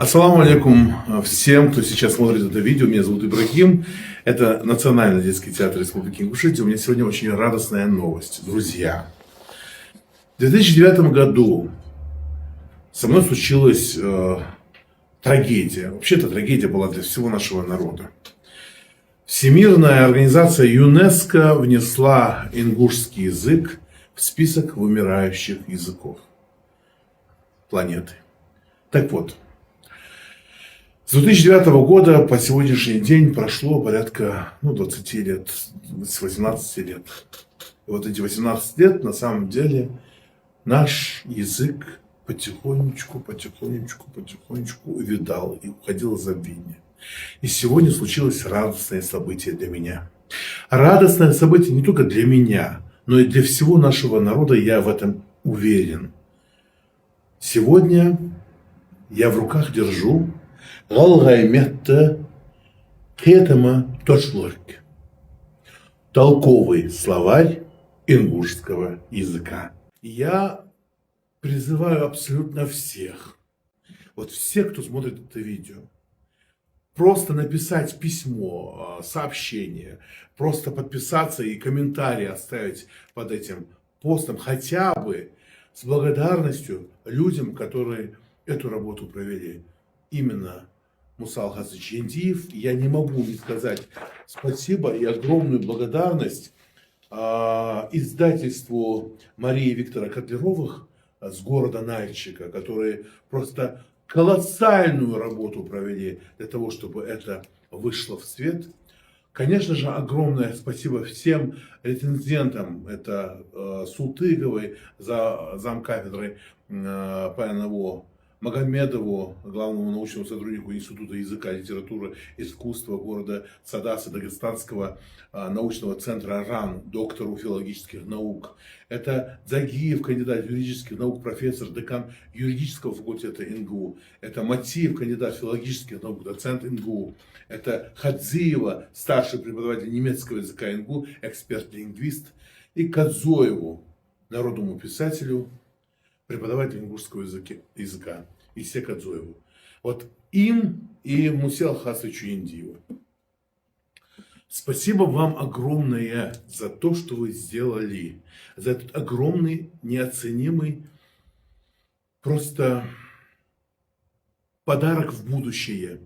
Ассаламу алейкум всем, кто сейчас смотрит это видео. Меня зовут Ибрагим. Это Национальный детский театр Республики Ингушетия. У меня сегодня очень радостная новость. Друзья, в 2009 году со мной случилась трагедия. Вообще-то трагедия была для всего нашего народа. Всемирная организация ЮНЕСКО внесла ингушский язык в список вымирающих языков планеты. Так вот, с 2009 года по сегодняшний день прошло порядка 20 лет, 18 лет. И вот эти 18 лет на самом деле наш язык потихонечку увядал и уходил в забвение. И сегодня случилось радостное событие для меня. Радостное событие не только для меня, но и для всего нашего народа, я в этом уверен. Сегодня я в руках держу толковый словарь ингушского языка. Я призываю абсолютно всех, вот всех, кто смотрит это видео, просто написать письмо, сообщение, просто подписаться и комментарий оставить под этим постом, хотя бы с благодарностью людям, которые эту работу провели. Именно Муса Алхасович Яндиев. Я не могу не сказать спасибо и огромную благодарность издательству Марии Виктора Котляровых с города Нальчика, которые просто колоссальную работу провели для того, чтобы это вышло в свет. Конечно же, огромное спасибо всем рецензентам. Это Султыговой, замкафедрой ПНВО, Магомедову, главному научному сотруднику Института языка, литературы, искусства города Садаса, Дагестанского научного центра РАН, доктору филологических наук. Это Загиев, кандидат юридических наук, профессор, декан юридического факультета НГУ. Это Матиев, кандидат филологических наук, доцент НГУ. Это Хадзиева, старший преподаватель немецкого языка НГУ, эксперт-лингвист. И Кадзоеву, народному писателю, преподаватель ингушского языка, Исе Кадзоеву. Вот им и Мусе Алхасовичу Яндиеву. Спасибо вам огромное за то, что вы сделали. За этот огромный, неоценимый просто подарок в будущее.